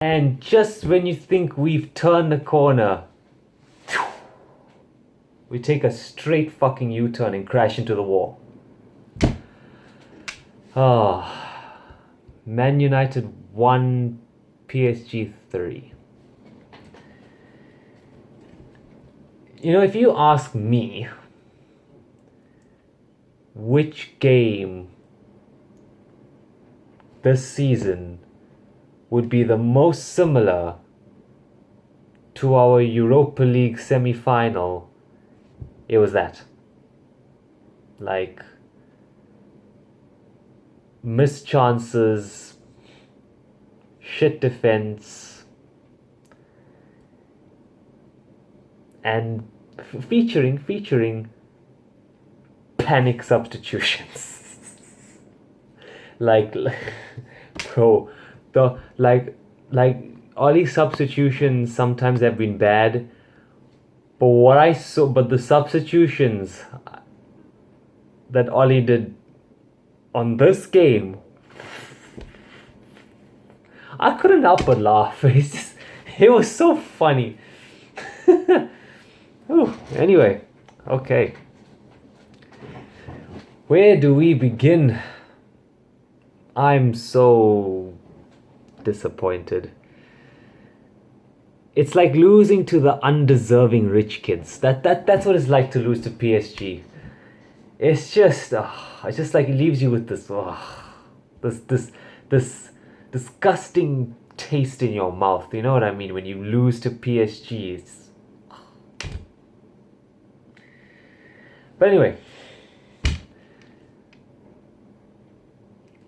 And just when you think we've turned the corner, we take a straight fucking U-turn and crash into the wall. Man United 1, PSG 3. You know, if you ask me which game this season would be the most similar to our Europa League semi-final, it was that. Like, missed chances, shit defense, and featuring panic substitutions. like bro, like all these substitutions sometimes have been bad, but the substitutions that Ollie did on this game, I couldn't help but laugh. It was so funny. Ooh, anyway, okay. Where do we begin? I'm so disappointed. It's like losing to the undeserving rich kids. That's what it's like to lose to PSG. It's just like it leaves you with this disgusting taste in your mouth. You know what I mean? When you lose to PSG, But anyway,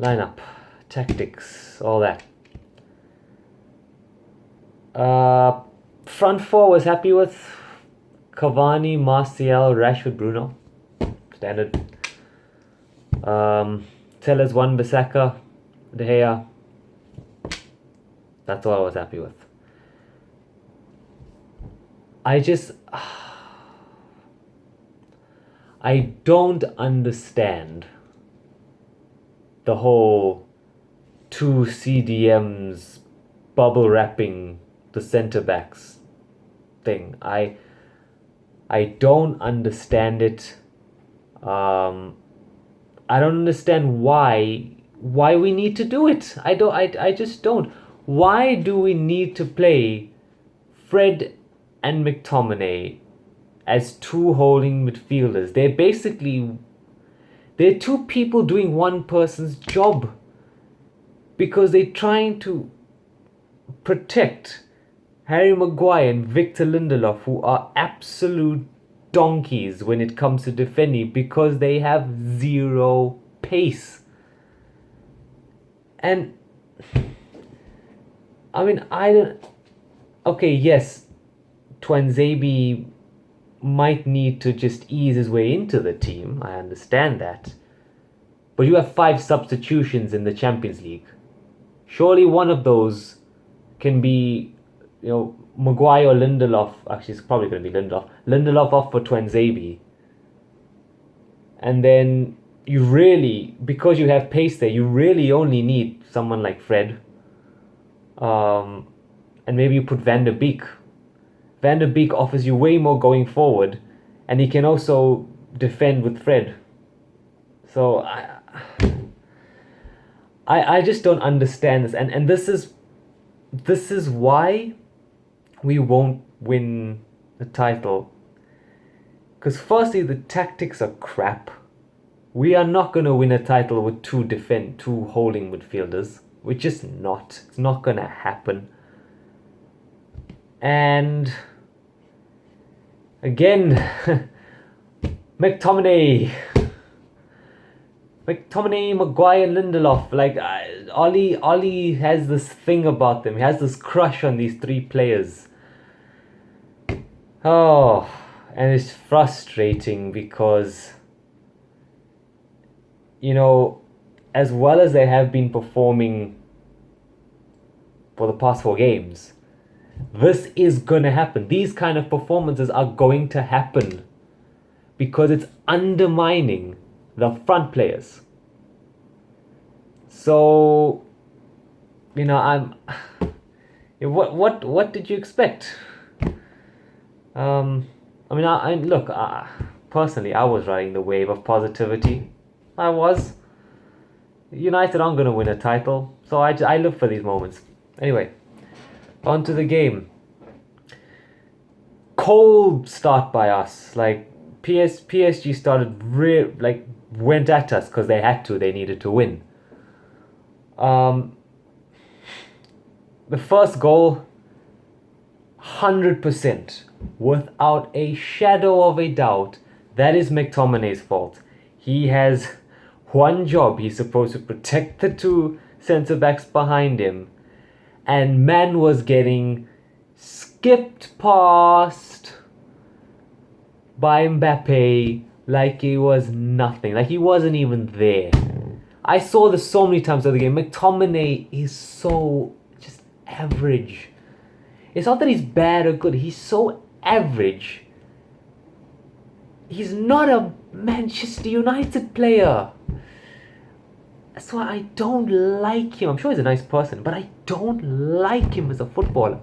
lineup, tactics, all that. Front four was happy with Cavani, Martial, Rashford, Bruno. Standard. Tellers 1, Bissaka, De Gea. That's all I was happy with. I don't understand the whole two CDMs bubble wrapping the centre backs thing. I don't understand it. I don't understand why we need to do it. I just don't. Why do we need to play Fred and McTominay as two holding midfielders? They're two people doing one person's job, because they're trying to protect Harry Maguire and Victor Lindelof, who are absolute donkeys when it comes to defending, because they have zero pace. And I mean, okay, yes, Twanzebe might need to just ease his way into the team. I understand that. But you have 5 substitutions in the Champions League. Surely one of those can be, Maguire or Lindelof. Actually, it's probably going to be Lindelof. Lindelof off for Twanzebe. And then you really, because you have pace there, you really only need someone like Fred. And maybe you put Van der Beek. Van der Beek offers you way more going forward, and he can also defend with Fred. So I just don't understand this, and this is why we won't win the title. Because firstly, the tactics are crap. We are not going to win a title with two holding midfielders. We're just not. It's not going to happen. And again, McTominay, Maguire, Lindelof. Like Ollie has this thing about them. He has this crush on these 3 players. Oh, and it's frustrating because, as well as they have been performing for the past 4 games, this is going to happen. These kind of performances are going to happen because it's undermining the front players. So, What did you expect? I mean, I look. Personally, I was riding the wave of positivity. I was. United aren't going to win a title, so I look for these moments. Anyway, on to the game. Cold start by us. Like PSG started went at us because they had to. They needed to win. Um, the first goal, 100%, without a shadow of a doubt, that is McTominay's fault. He has one job. He's supposed to protect the two centre backs behind him, and man was getting skipped past by Mbappe like it was nothing. Like he wasn't even there. I saw this so many times of the game. McTominay is so just average. It's not that he's bad or good. He's so average. He's not a Manchester United player. That's why I don't like him. I'm sure he's a nice person, but I don't like him as a footballer.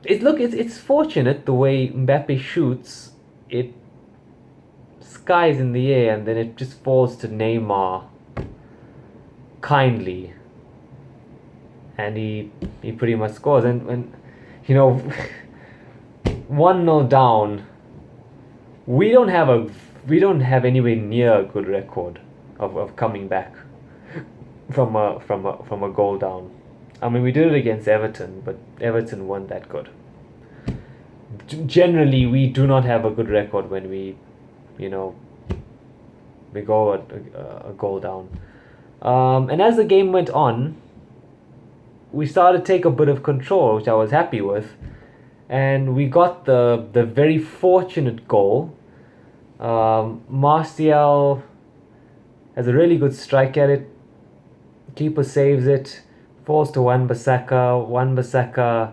It's fortunate the way Mbappe shoots. It skies in the air and then it just falls to Neymar kindly, and he pretty much scores. And when 1-0 down, we don't have anywhere near a good record of coming back from a goal down. I mean, we did it against Everton, but Everton weren't that good. Generally, we do not have a good record when we go a goal down. And as the game went on, we started to take a bit of control, which I was happy with. And we got the very fortunate goal. Martial has a really good strike at it. Keeper saves it. Falls to Wan-Bissaka. Wan-Bissaka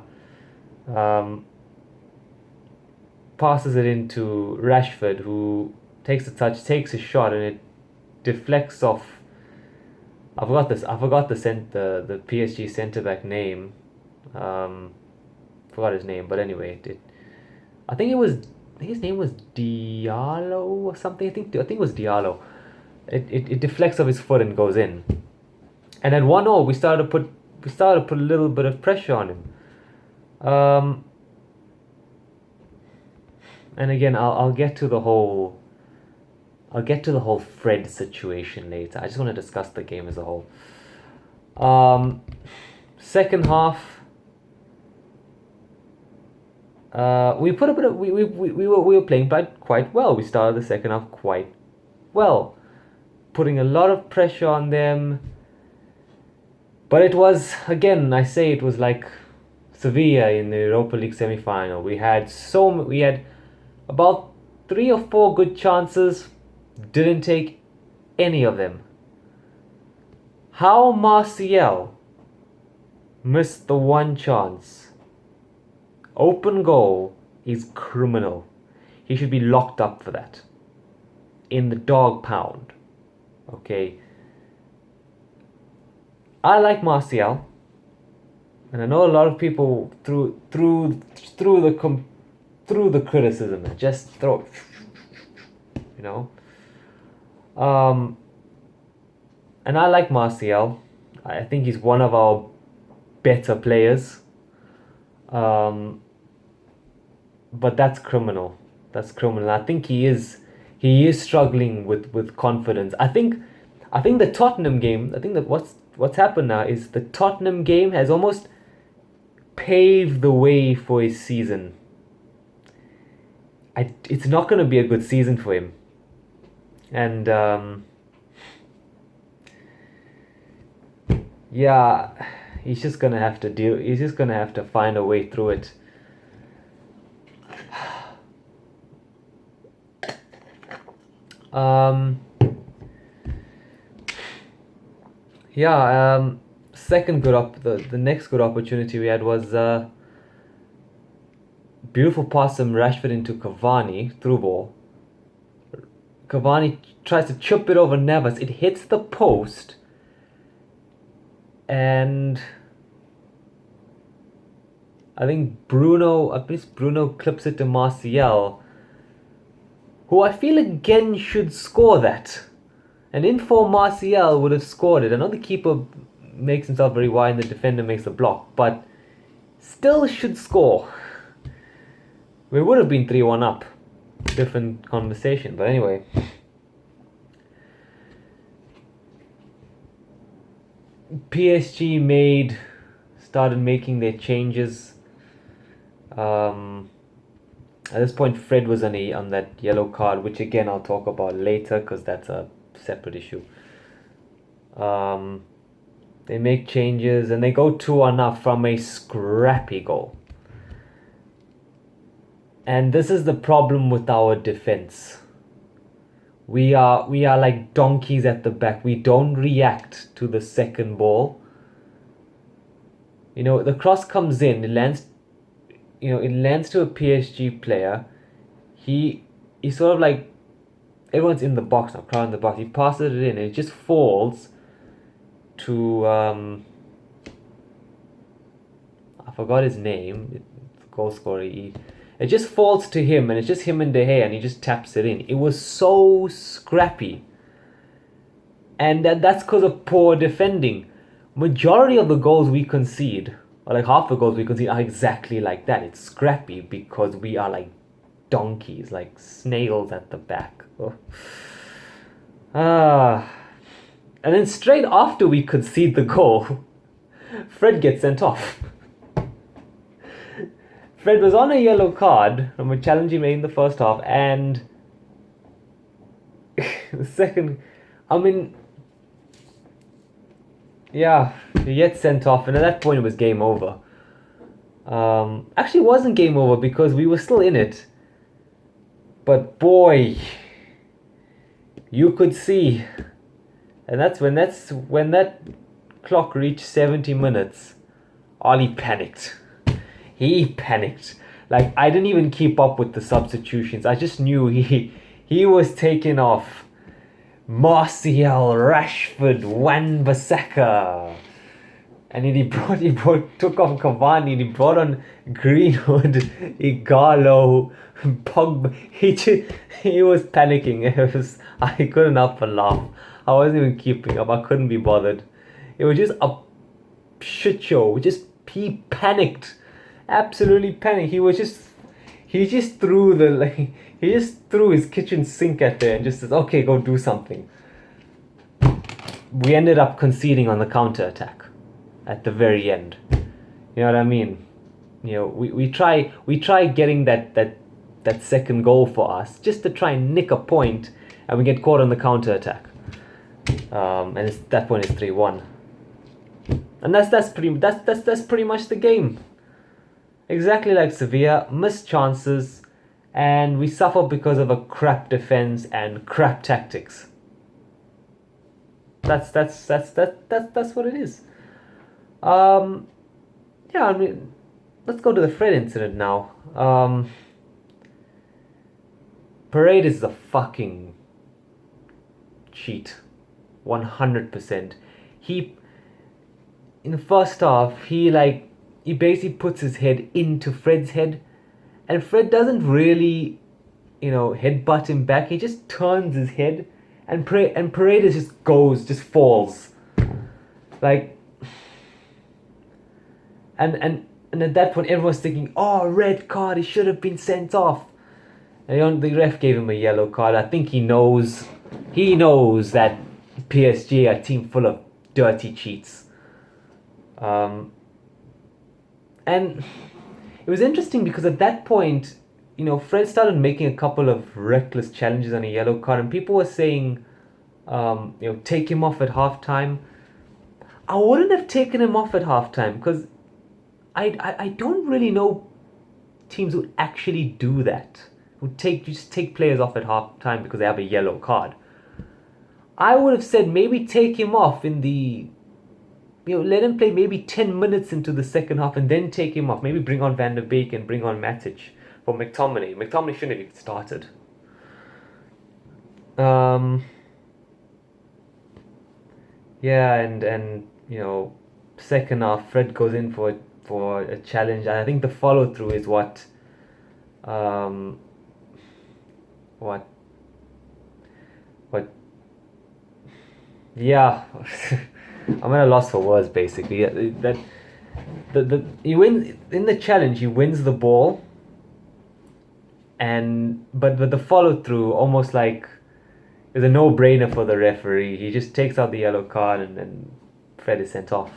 passes it into Rashford, who takes a touch, takes a shot, and it deflects off. I forgot the PSG centre back name. Forgot his name, but anyway, I think his name was Diallo or something. I think it was Diallo. It deflects off his foot and goes in. And at 1-0, we started to put a little bit of pressure on him. And again, I'll get to the whole Fred situation later. I just want to discuss the game as a whole. Second half, we put a bit of we were playing quite well. We started the second half quite well, putting a lot of pressure on them. But it was, again, I say it was like Sevilla in the Europa League semi-final. We had about 3 or 4 good chances, didn't take any of them. How Martial missed the one chance, open goal, is criminal. He should be locked up for that, in the dog pound. Okay. I like Martial, and I know a lot of people through the criticism and just throw, and I like Martial. I think he's one of our better players. But that's criminal. I think he is struggling with confidence. I think the Tottenham game. I think that what's happened now is the Tottenham game has almost paved the way for his season. It's not going to be a good season for him, and yeah, he's just gonna have to deal. He's just gonna have to find a way through it. Second the next good opportunity we had was beautiful pass from Rashford into Cavani, through ball. Cavani tries to chip it over Navas. It hits the post, and I think Bruno clips it to Martial, who I feel again should score that. An informed Martial would have scored it. I know the keeper makes himself very wide and the defender makes a block, but still should score. We would have been 3-1 up. Different conversation, but anyway. PSG started making their changes. At this point, Fred was on that yellow card, which again I'll talk about later because that's a separate issue. They make changes and they go 2-1 up from a scrappy goal. And this is the problem with our defense. We are like donkeys at the back. We don't react to the second ball. The cross comes in, it lands to a PSG player. He sort of like, everyone's in the box now, crowd in the box. He passes it in and it just falls to I forgot his name, goal scorer. It just falls to him and it's just him and De Gea and he just taps it in. It was so scrappy. And that's because of poor defending. Majority of the goals we concede, or like half the goals we concede, are exactly like that. It's scrappy because we are like donkeys, like snails at the back. Oh. And then straight after we concede the goal, Fred gets sent off. Fred was on a yellow card from a challenge he made in the first half, and the second, yeah, he gets sent off, and at that point it was game over. Actually, it wasn't game over because we were still in it. But boy, you could see, and that's when that clock reached 70 minutes. Ollie panicked. He panicked. Like, I didn't even keep up with the substitutions. I just knew he was taking off Martial, Rashford, Wan-Bissaka. And then he took off Cavani and he brought on Greenwood, Igalo, Pogba. He was panicking. I couldn't help but laugh. I wasn't even keeping up. I couldn't be bothered. It was just a shit show. He panicked. Absolutely panicked. He just threw his kitchen sink at there and just says, okay, go do something. We ended up conceding on the counter attack at the very end. You know what I mean? We try getting that second goal for us just to try and nick a point, and we get caught on the counter attack. And at that point it's 3-1. And that's pretty much the game. Exactly like Sevilla, missed chances, and we suffer because of a crap defense and crap tactics. That's what it is. Yeah, I mean, let's go to the Fred incident now. Parade is a fucking cheat, 100%. In the first half, he basically puts his head into Fred's head, and Fred doesn't really, headbutt him back. He just turns his head, and Paredes just falls, like, and at that point everyone's thinking, oh, red card, he should have been sent off. And the ref gave him a yellow card. I think he knows that PSG are a team full of dirty cheats. And it was interesting because at that point, Fred started making a couple of reckless challenges on a yellow card, and people were saying, take him off at halftime. I wouldn't have taken him off at halftime because I don't really know teams who actually do that. Who just take players off at halftime because they have a yellow card. I would have said maybe take him off in the, let him play maybe 10 minutes into the second half and then take him off. Maybe bring on Van der Beek and bring on Matic for McTominay. McTominay shouldn't have even started. Yeah, and second half, Fred goes in for for a challenge, and I think the follow through is um, what what yeah. I'm at a loss for words basically. That the he wins in the challenge. He wins the ball, and but with the follow through, almost like it's a no brainer for the referee. He just takes out the yellow card, and Fred is sent off.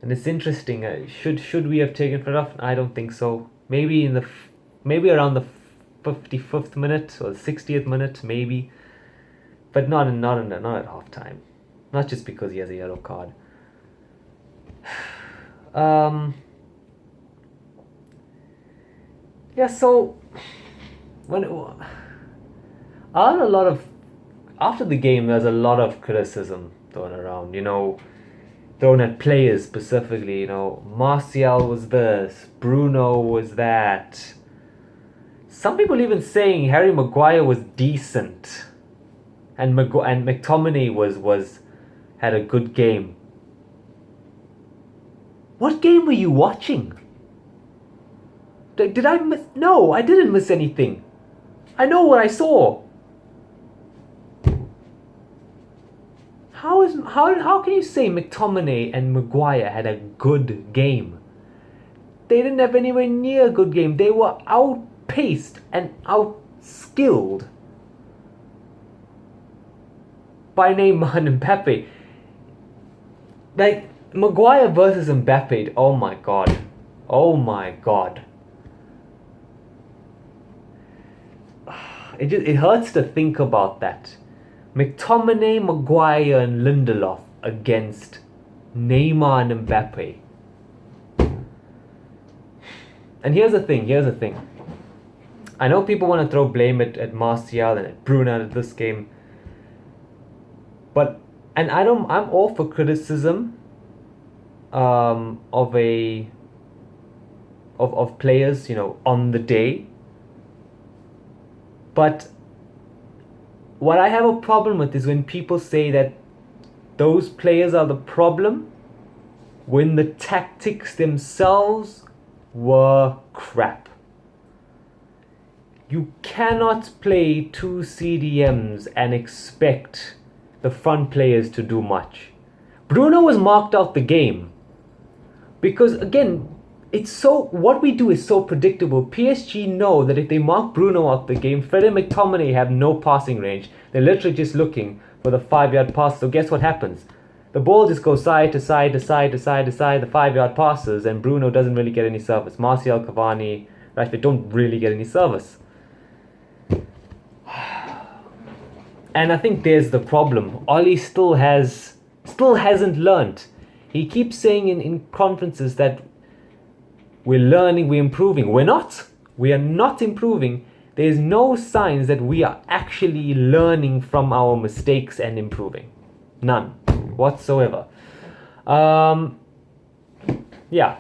And it's interesting. Should we have taken Fred off? I don't think so. Maybe maybe around the 55th minute or the 60th minute, maybe, but not at half time. Not just because he has a yellow card. Yeah. So when a lot of after the game, there's a lot of criticism thrown around. Thrown at players specifically. Martial was this, Bruno was that. Some people even saying Harry Maguire was decent, and McTominay was had a good game. What game were you watching? Did I miss? No, I didn't miss anything. I know what I saw. How can you say McTominay and Maguire had a good game? They didn't have anywhere near a good game. They were outpaced and outskilled by Neymar and Mbappe. Like Maguire versus Mbappe. Oh my god. Oh my god. It hurts to think about that. McTominay, Maguire, and Lindelof against Neymar and Mbappe. And here's the thing. I know people want to throw blame at Martial and at Bruno at this game. I'm all for criticism of players, on the day. But what I have a problem with is when people say that those players are the problem when the tactics themselves were crap. You cannot play two CDMs and expect the front players to do much. Bruno was marked out the game because, again, what we do is so predictable. PSG know that if they mark Bruno out the game, Fred and McTominay have no passing range. They're literally just looking for the 5-yard pass. So guess what happens? The ball just goes side to side to side to side to side, the 5-yard passes, and Bruno doesn't really get any service. Martial, Cavani, Rashford don't really get any service. And I think there's the problem. OLE still hasn't learned. He keeps saying in conferences that we're learning, we're improving. We're not. We are not improving. There's no signs that we are actually learning from our mistakes and improving. None whatsoever. Yeah.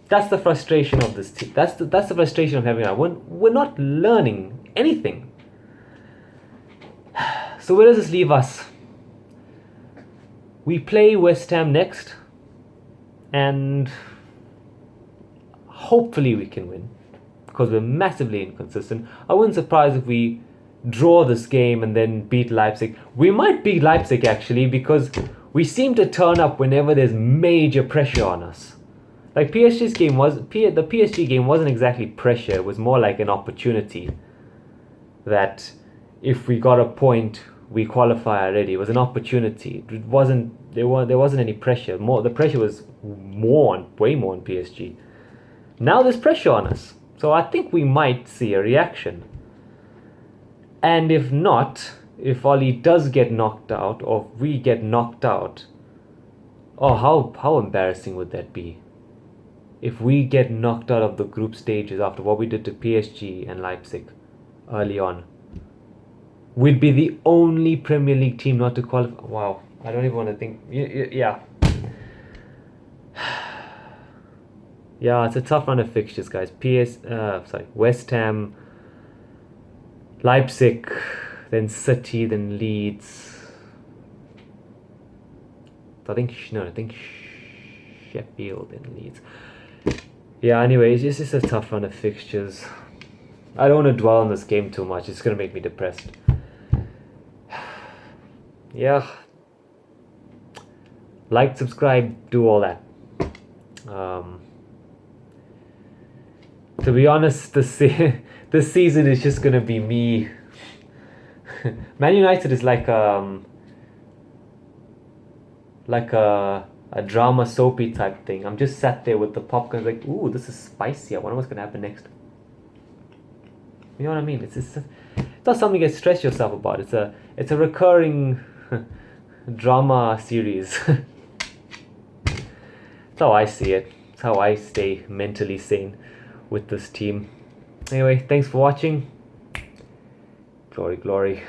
That's the frustration of this team. That's the frustration of having that. We're not learning anything. So where does this leave us? We play West Ham next, and hopefully we can win, because we're massively inconsistent. I wouldn't surprise if we draw this game and then beat Leipzig. We might beat Leipzig actually, because we seem to turn up whenever there's major pressure on us. Like the PSG game wasn't exactly pressure, it was more like an opportunity that if we got a point, we qualify already. It was an opportunity. There wasn't any pressure. The pressure was way more on PSG. Now there's pressure on us. So I think we might see a reaction. And if not, if OLE does get knocked out, or if we get knocked out, how embarrassing would that be? If we get knocked out of the group stages after what we did to PSG and Leipzig early on, we'd be the only Premier League team not to qualify. Wow, I don't even want to think. Yeah. Yeah, it's a tough run of fixtures, guys. West Ham, Leipzig, then City, then Leeds. I think Sheffield and Leeds. Yeah, anyway, it's just a tough run of fixtures. I don't want to dwell on this game too much. It's going to make me depressed. Yeah. Like, subscribe, do all that. To be honest, this season is just going to be me. Man United is like a drama soapy type thing. I'm just sat there with the popcorn like, ooh, this is spicy. I wonder what's going to happen next. You know what I mean? It's not something you get stressed yourself about. It's a recurring drama series. That's how I see it. It's how I stay mentally sane with this team. Anyway, thanks for watching. Glory, glory.